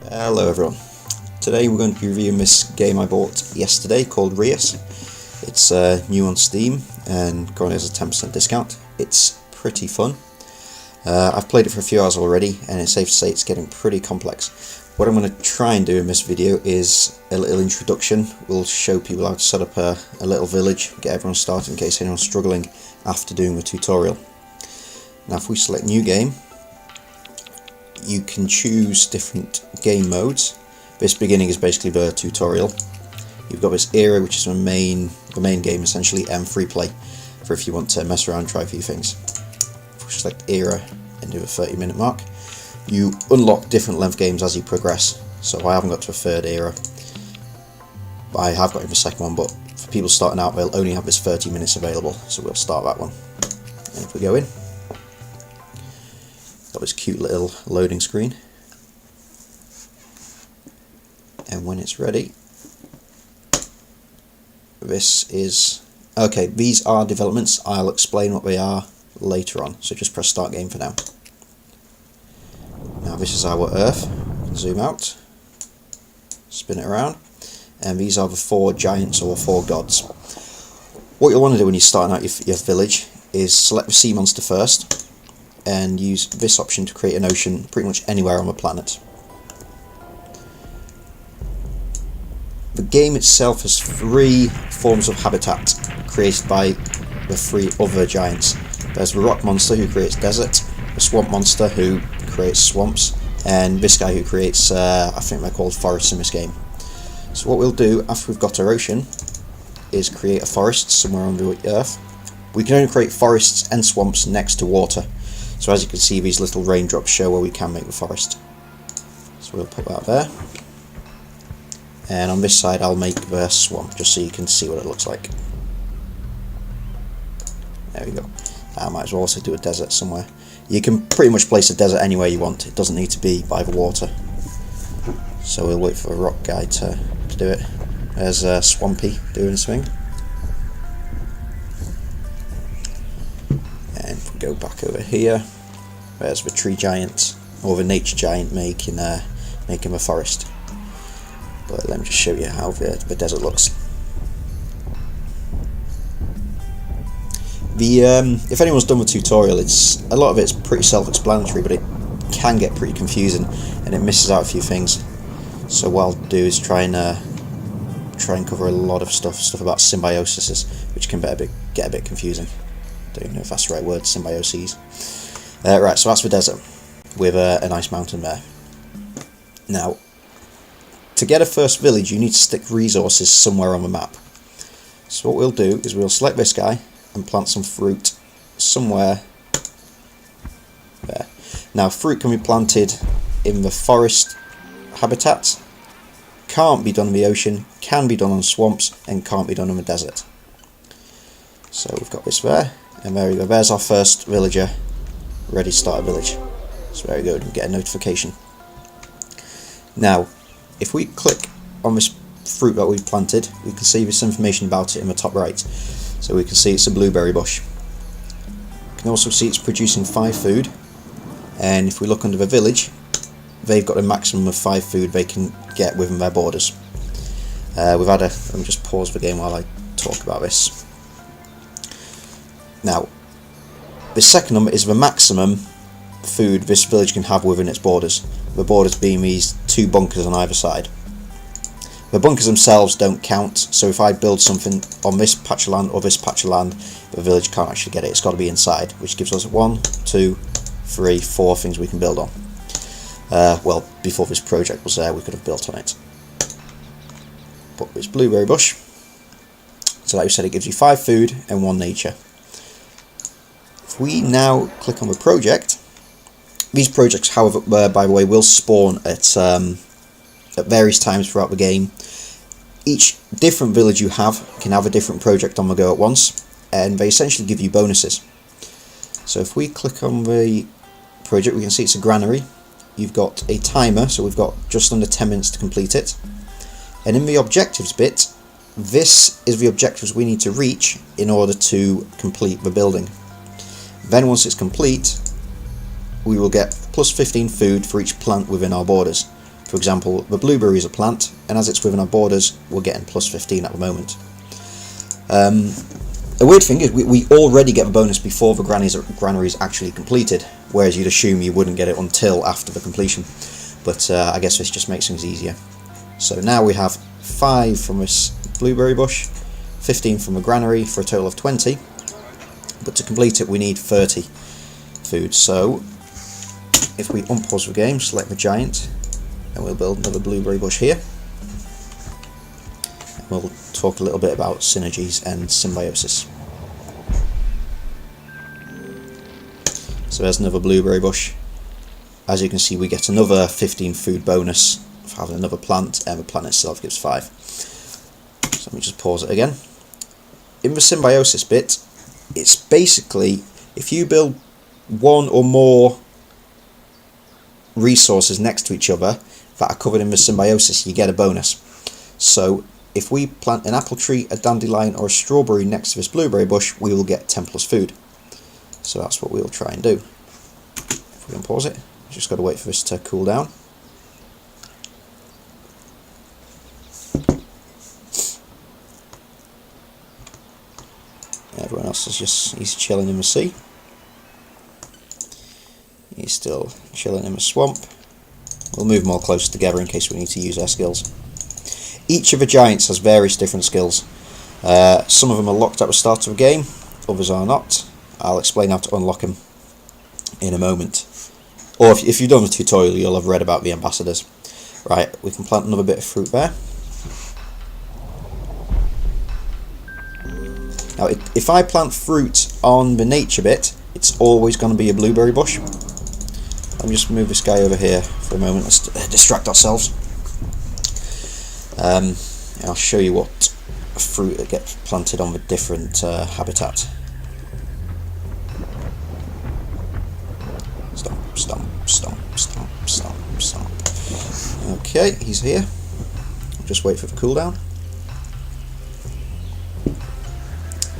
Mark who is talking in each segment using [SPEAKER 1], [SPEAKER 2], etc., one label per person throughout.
[SPEAKER 1] Hello everyone. Today we're going to be reviewing this game I bought yesterday called Reus. It's new on Steam and currently has a 10% discount. It's pretty fun. I've played it for a few hours already and it's safe to say it's getting pretty complex. What I'm going to try and do in this video is a little introduction. We'll show people how to set up a little village, get everyone started in case anyone's struggling after doing the tutorial. Now if we select new game, you can choose different game modes. This beginning is basically the tutorial. You've got this era, which is the main game essentially, and free play for if you want to mess around and try a few things. If we select era and do a 30-minute mark, you unlock different length games as you progress. So I haven't got to a third era. I have got to the second one, but for people starting out, they'll only have this 30 minutes available. So we'll start that one. And if we go in, got this cute little loading screen, and when it's ready, this is okay. These are developments. I'll explain what they are later on, so just press start game for now. Now this is our Earth. Zoom out, spin it around, and these are the 4 giants or 4 gods. What you'll want to do when you're starting out your village is select the sea monster first and use this option to create an ocean pretty much anywhere on the planet. The game itself has 3 forms of habitat created by the 3 other giants. There's the rock monster who creates desert, the swamp monster who creates swamps, and this guy who creates, I think they're called forests in this game. So what we'll do after we've got our ocean is create a forest somewhere on the Earth. We can only create forests and swamps next to water. So as you can see, these little raindrops show where we can make the forest. So we'll put that there. And on this side I'll make the swamp, just so you can see what it looks like. There we go. I might as well also do a desert somewhere. You can pretty much place a desert anywhere you want. It doesn't need to be by the water. So we'll wait for a rock guy to do it. There's Swampy doing his thing. And if we go back over here, there's the tree giant, or the nature giant making a forest. But let me just show you how the desert looks. If anyone's done the tutorial, a lot of it's pretty self-explanatory, but it can get pretty confusing and it misses out a few things. So what I'll do is try and cover a lot of stuff about symbiosis, which can get a bit confusing. Don't even know if that's the right word, symbioses. Right, so that's the desert with a nice mountain there. Now, to get a first village, you need to stick resources somewhere on the map. So what we'll do is we'll select this guy and plant some fruit somewhere there. Now, fruit can be planted in the forest habitat, can't be done in the ocean, can be done on swamps, and can't be done in the desert. So we've got this there, and there we go. There's our first villager, ready to start a village. So very good, we get a notification. Now, if we click on this fruit that we've planted, we can see this information about it in the top right. So we can see it's a blueberry bush. We can also see it's producing 5 food, and if we look under the village, they've got a maximum of 5 food they can get within their borders. Let me just pause the game while I talk about this. Now, the second number is the maximum food this village can have within its borders. The borders being these 2 bunkers on either side. The bunkers themselves don't count, so if I build something on this patch of land or this patch of land, the village can't actually get it. It's got to be inside, which gives us 1, 2, 3, 4 things we can build on. Well, before this project was there, we could have built on it. But this blueberry bush, so like we said, it gives you 5 food and 1 nature. If we now click on the project, these projects, however, by the way, will spawn at various times throughout the game. Each different village you have can have a different project on the go at once, and they essentially give you bonuses. So if we click on the project, we can see it's a granary. You've got a timer, so we've got just under 10 minutes to complete it. And in the objectives bit, this is the objectives we need to reach in order to complete the building. Then once it's complete, we will get plus 15 food for each plant within our borders. For example, the blueberry is a plant, and as it's within our borders, we're getting plus 15 at the moment. A weird thing is we already get the bonus before the granary is actually completed, whereas you'd assume you wouldn't get it until after the completion. But I guess this just makes things easier. So now we have 5 from this blueberry bush, 15 from the granary for a total of 20. But to complete it we need 30 food. So if we unpause the game, select the giant, and we'll build another blueberry bush here. And we'll talk a little bit about synergies and symbiosis. So there's another blueberry bush. As you can see, we get another 15 food bonus for having another plant, and the plant itself gives 5. So let me just pause it again. In the symbiosis bit, it's basically if you build one or more resources next to each other that are covered in the symbiosis, you get a bonus. So if we plant an apple tree, a dandelion or a strawberry next to this blueberry bush, we will get 10 plus food. So that's what we'll try and do. If we can pause it, just got to wait for this to cool down. Everyone else is he's chilling in the sea. He's still chilling in the swamp. We'll move them all closer together in case we need to use our skills. Each of the giants has various different skills. Some of them are locked at the start of the game, others are not. I'll explain how to unlock them in a moment. Or if you've done the tutorial, you'll have read about the ambassadors. Right, we can plant another bit of fruit there. Now, if I plant fruit on the nature bit, it's always going to be a blueberry bush. Let me just move this guy over here for a moment. Let's distract ourselves. I'll show you what fruit that gets planted on the different habitat. Stomp, stomp, stomp, stomp, stomp, stomp. Okay, he's here. I'll just wait for the cooldown.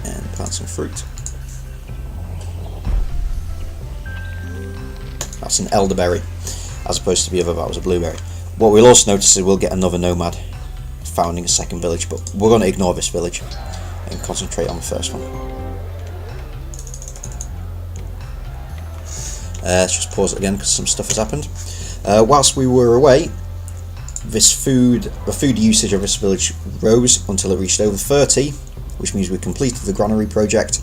[SPEAKER 1] And plant some fruit. That's an elderberry, as opposed to the other that was a blueberry. What we'll also notice is we'll get another nomad founding a second village, but we're going to ignore this village and concentrate on the first one. Let's just pause it again because some stuff has happened. Whilst we were away, the food usage of this village rose until it reached over 30, which means we completed the granary project,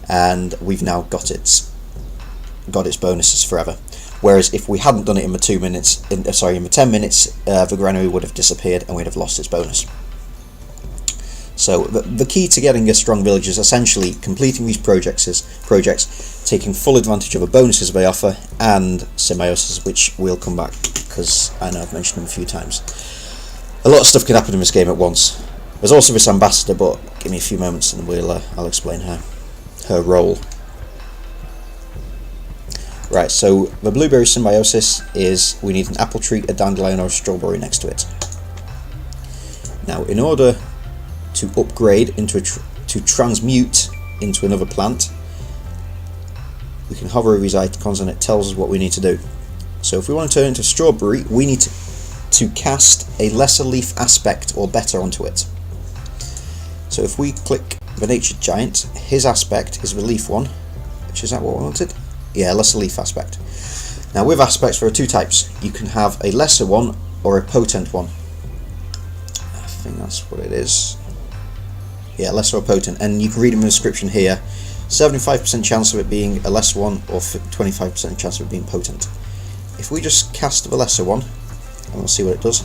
[SPEAKER 1] and we've now got its bonuses forever. Whereas if we hadn't done it in the 10 minutes, the granary would have disappeared and we'd have lost its bonus. So the key to getting a strong village is essentially completing these projects, taking full advantage of the bonuses they offer, and symbiosis, which we'll come back because I know I've mentioned them a few times. A lot of stuff can happen in this game at once. There's also this ambassador, but give me a few moments and I'll explain her role. Right, so the blueberry symbiosis is we need an apple tree, a dandelion or a strawberry next to it. Now, in order to upgrade to transmute into another plant, we can hover over these icons and it tells us what we need to do. So if we want to turn it into a strawberry, we need to cast a lesser leaf aspect or better onto it. So if we click the nature giant, his aspect is the leaf one, which is that what we wanted? Yeah, lesser leaf aspect. Now with aspects there are two types. You can have a lesser one or a potent one. I think that's what it is. Yeah, lesser or potent, and you can read in the description here. 75% chance of it being a lesser one or 25% chance of it being potent. If we just cast the lesser one, and we'll see what it does.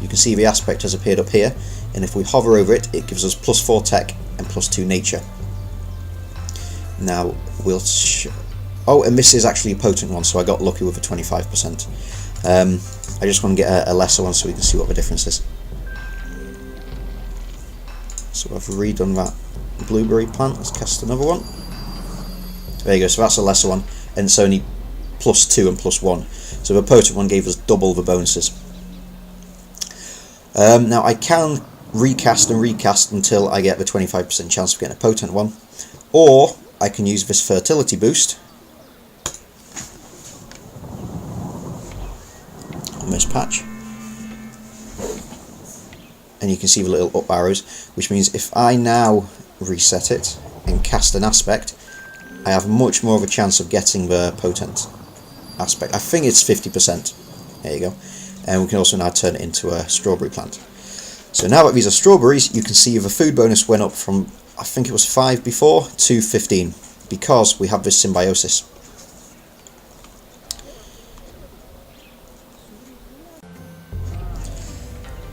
[SPEAKER 1] You can see the aspect has appeared up here, and if we hover over it, it gives us +4 tech and +2 nature. Now we'll oh, and this is actually a potent one, so I got lucky with a 25%. I just want to get a lesser one so we can see what the difference is. So I've redone that blueberry plant. Let's cast another one. There you go. So that's a lesser one, and it's only +2 and +1. So the potent one gave us double the bonuses. Now I can recast and recast until I get the 25% chance of getting a potent one, or I can use this fertility boost on this patch. And you can see the little up arrows, which means if I now reset it and cast an aspect, I have much more of a chance of getting the potent aspect. I think it's 50%. There you go. And we can also now turn it into a strawberry plant. So now that these are strawberries, you can see the food bonus went up from, I think it was 5 before, to 15, because we have this symbiosis.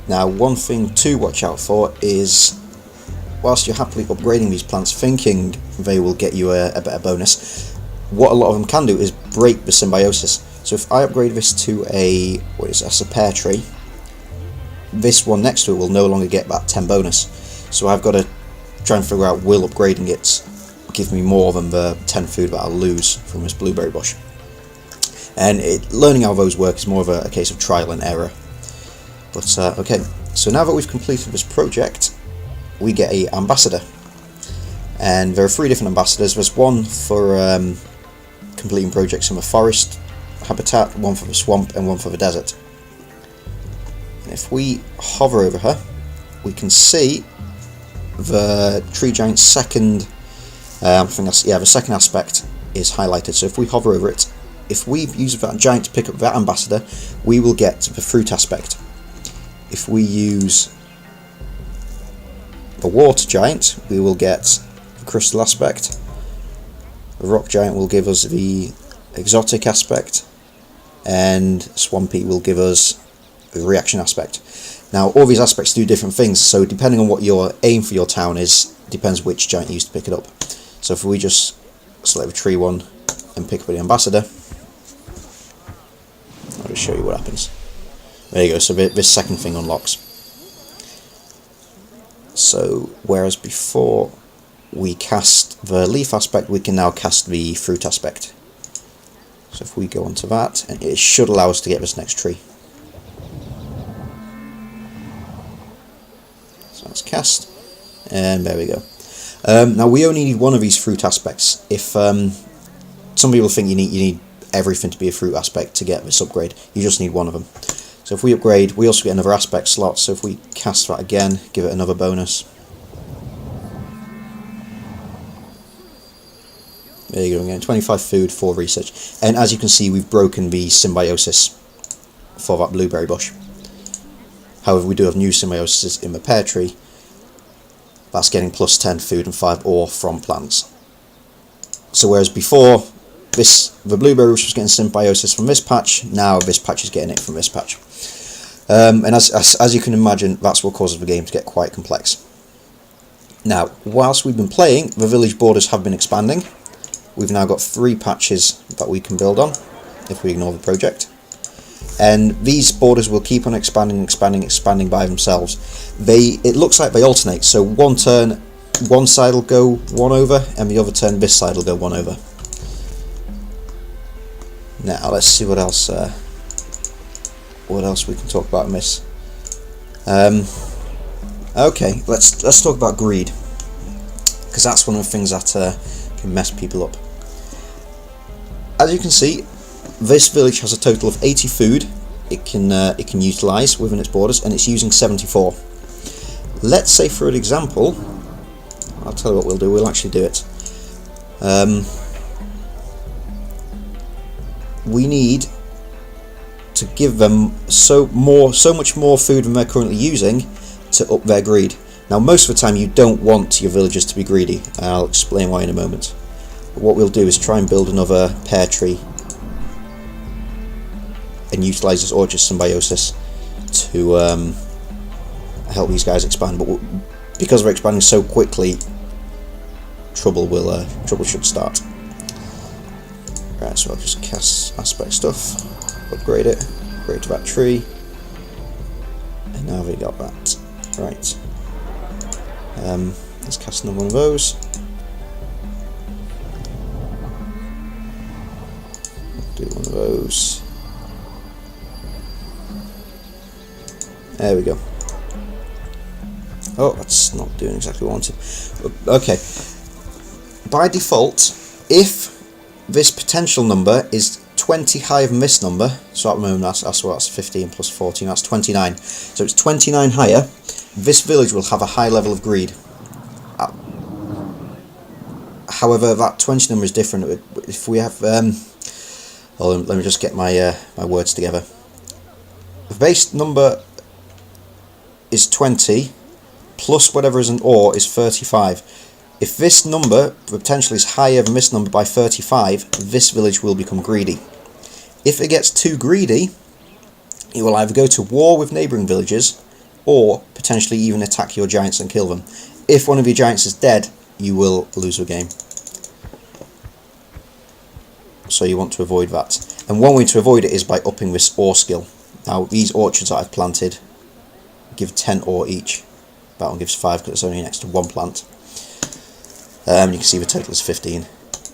[SPEAKER 1] Now, one thing to watch out for is, whilst you're happily upgrading these plants thinking they will get you a better bonus, what a lot of them can do is break the symbiosis. So if I upgrade this to a pear tree, this one next to it will no longer get that 10 bonus. So I've got to try and figure out, will upgrading it give me more than the 10 food that I'll lose from this blueberry bush. And learning how those work is more of a case of trial and error. But okay, so now that we've completed this project, we get a ambassador. And there are 3 different ambassadors. There's one for completing projects in the forest habitat, one for the swamp, and one for the desert. And if we hover over her, we can see the tree giant's second, the second aspect is highlighted. So if we hover over it, if we use that giant to pick up that ambassador, we will get the fruit aspect. If we use the water giant, we will get the crystal aspect. The rock giant will give us the exotic aspect, and swampy will give us the reaction aspect. Now, all these aspects do different things, so depending on what your aim for your town is, depends which giant you use to pick it up. So if we just select the tree one and pick up the ambassador, I'll just show you what happens. There you go, so this second thing unlocks. So, whereas before we cast the leaf aspect, we can now cast the fruit aspect. So if we go onto that, and it should allow us to get this next tree. So that's cast, and there we go. Now we only need one of these fruit aspects. If some people think you need everything to be a fruit aspect to get this upgrade, you just need one of them. So if we upgrade, we also get another aspect slot, so if we cast that again, give it another bonus. There you go, again, 25 food, 4 research. And as you can see, we've broken the symbiosis for that blueberry bush. However, we do have new symbioses in the pear tree. That's getting plus 10 food and 5 ore from plants. So whereas before, the blueberry bush was getting symbiosis from this patch, now this patch is getting it from this patch. And as you can imagine, that's what causes the game to get quite complex. Now, whilst we've been playing, the village borders have been expanding. We've now got 3 patches that we can build on, if we ignore the project. And these borders will keep on expanding by themselves. It looks like they alternate, so one turn, one side will go 1 over, and the other turn, this side will go 1 over. Now, let's see what else we can talk about in this. Okay, let's talk about greed, because that's one of the things that can mess people up. As you can see, this village has a total of 80 food it can utilise within its borders, and it's using 74. Let's say, for an example, I'll tell you what we'll do. We'll actually do it. We need to give them so much more food than they're currently using to up their greed. Now, most of the time you don't want your villagers to be greedy, and I'll explain why in a moment. But what we'll do is try and build another pear tree and utilise this orchard symbiosis to help these guys expand. But because they're expanding so quickly, trouble should start. Right, so I'll just cast aspect stuff, upgrade it, upgrade to that tree, and now we got that. Right. Let's cast another one of those. Do one of those. There we go. Oh, that's not doing exactly what I wanted. Okay. By default, if this potential number is 20 higher than this number, so at the moment that's 15 plus 14, that's 29. So it's 29 higher. This village will have a high level of greed. However, that 20 number is different. If we have, well, let me just get my my words together. The base number is 20, plus whatever is an ore is 35. If this number potentially is higher than this number by 35, this village will become greedy. If it gets too greedy, it will either go to war with neighbouring villages, or potentially even attack your giants and kill them. If one of your giants is dead, you will lose the game. So you want to avoid that. And one way to avoid it is by upping this ore skill. Now these orchards that I've planted give 10 ore each. That one gives 5 because it's only next to one plant. You can see the total is 15.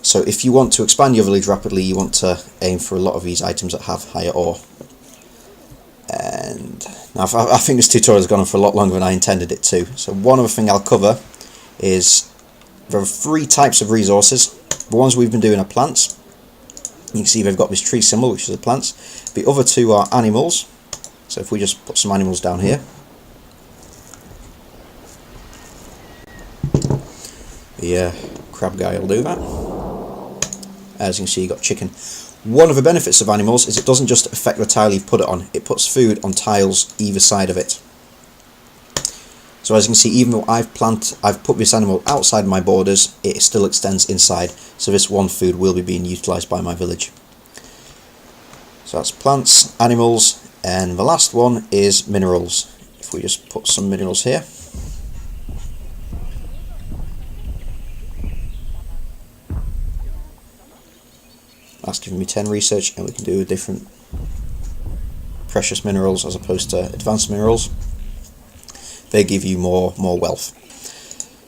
[SPEAKER 1] So if you want to expand your village rapidly, you want to aim for a lot of these items that have higher ore. And now I think this tutorial has gone on for a lot longer than I intended it to. So one other thing I'll cover is there are 3 types of resources. The ones we've been doing are plants. You can see they've got this tree symbol, which is the plants. The other 2 are animals. So if we just put some animals down here. The crab guy will do that. As you can see, you've got chicken. One of the benefits of animals is it doesn't just affect the tile you've put it on, it puts food on tiles either side of it. So as you can see, even though I've put this animal outside my borders, it still extends inside, so this one food will be being utilised by my village. So that's plants, animals, and the last one is minerals. If we just put some minerals here. That's giving me 10 research, and we can do different precious minerals as opposed to advanced minerals. They give you more wealth.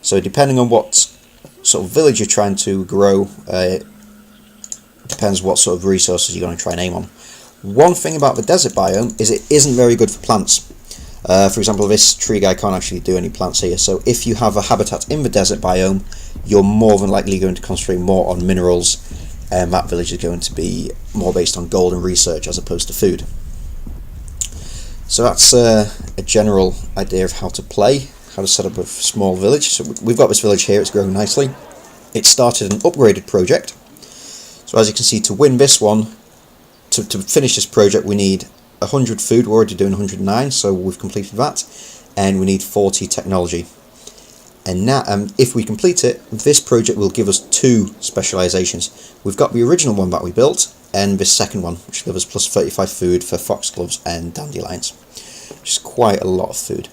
[SPEAKER 1] So depending on what sort of village you're trying to grow, depends what sort of resources you're going to try and aim on. One thing about the desert biome is it isn't very good for plants. For example, this tree guy can't actually do any plants here, so if you have a habitat in the desert biome, you're more than likely going to concentrate more on minerals, and that village is going to be more based on gold and research as opposed to food. So that's a general idea of how to play, how to set up a small village. So we've got this village here, it's growing nicely. It started an upgraded project. So as you can see, to win this one, to finish this project, we need 100 food. We're already doing 109, so we've completed that. And we need 40 technology. And now, if we complete it, this project will give us 2 specializations. We've got the original one that we built, and this second one, which gives us plus 35 food for foxgloves and dandelions, which is quite a lot of food.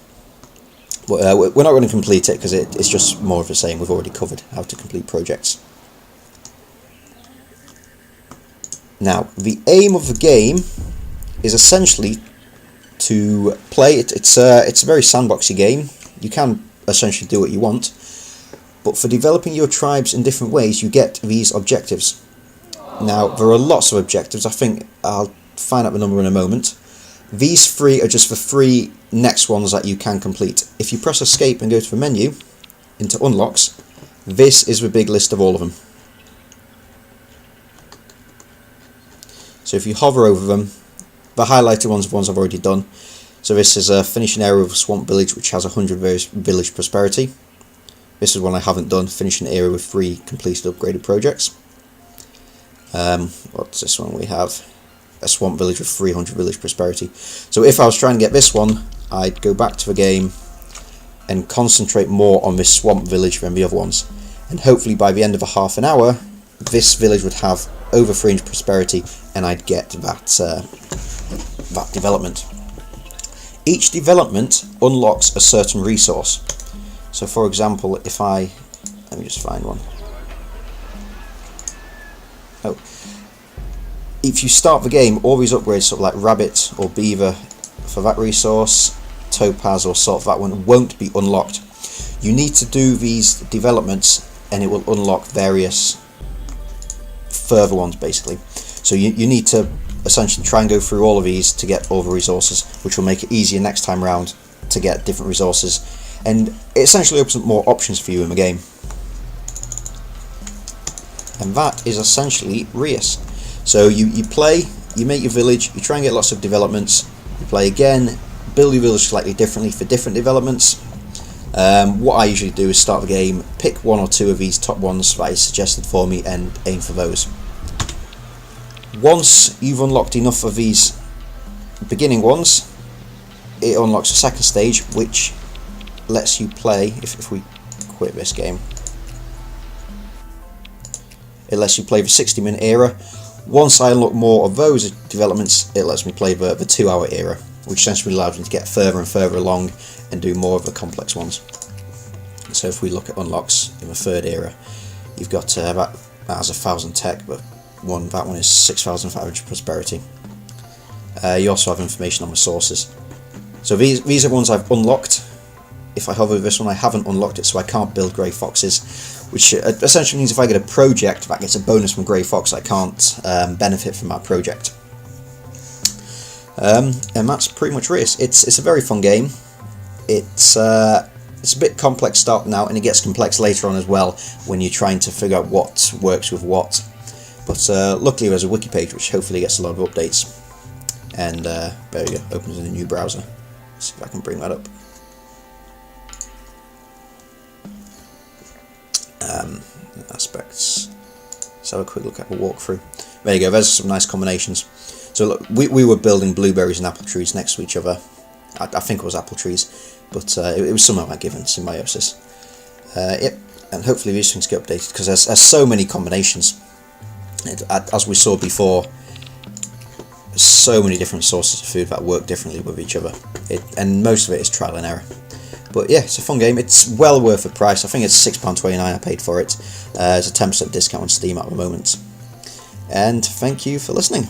[SPEAKER 1] But we're not going to complete it because it's just more of the same. We've already covered how to complete projects. Now, the aim of the game is essentially to play it. It's a very sandboxy game. You can essentially do what you want, but for developing your tribes in different ways, you get these objectives. Now, there are lots of objectives. I think I'll find out the number in a moment. These 3 are just the 3 next ones that you can complete. If you press escape and go to the menu, into unlocks, this is the big list of all of them. So if you hover over them, the highlighted ones are the ones I've already done. So this is a finishing area of a swamp village which has 100 village prosperity. This is one I haven't done, finishing area with 3 completed upgraded projects. What's this one we have? A swamp village with 300 village prosperity. So if I was trying to get this one, I'd go back to the game and concentrate more on this swamp village than the other ones. And hopefully by the end of a half an hour, this village would have over 300 prosperity, and I'd get that development. Each development unlocks a certain resource. So for example, if let me just find one. Oh, if you start the game, all these upgrades, sort of like rabbit or beaver for that resource, topaz or salt for that one, won't be unlocked. You need to do these developments and it will unlock various further ones basically. So you need to essentially try and go through all of these to get all the resources, which will make it easier next time round to get different resources, and it essentially opens up more options for you in the game. And that is essentially Reus. So you play, you make your village, you try and get lots of developments, you play again, build your village slightly differently for different developments. What I usually do is start the game, pick one or two of these top ones that is suggested for me and aim for those. Once you've unlocked enough of these beginning ones, it unlocks a second stage which lets you play, if we quit this game, it lets you play the 60-minute era. Once I unlock more of those developments, it lets me play the 2-hour era, which essentially allows me to get further and further along and do more of the complex ones. So if we look at unlocks in the third era, you've got that has 1,000 tech, but that one is 6,500 prosperity. You also have information on the sources. So these are ones I've unlocked. If I hover with this one, I haven't unlocked it, so I can't build grey foxes, which essentially means if I get a project that gets a bonus from grey fox, I can't benefit from that project. And that's pretty much Reus. It's a very fun game. It's a bit complex starting out, and it gets complex later on as well when you're trying to figure out what works with what. But luckily there's a wiki page which hopefully gets a lot of updates. And there you go, opens in a new browser. Let's see if I can bring that up. Aspects. Let's have a quick look at the walkthrough. There you go, there's some nice combinations. So look, we were building blueberries and apple trees next to each other. I think it was apple trees, but it was somehow like given Symbiosis. Yep, and hopefully these things get updated, because there's so many combinations. As we saw before, so many different sources of food that work differently with each other, and most of it is trial and error. But yeah, it's a fun game. It's well worth the price. I think it's £6.29 I paid for it. There's a 10% discount on Steam at the moment. And thank you for listening.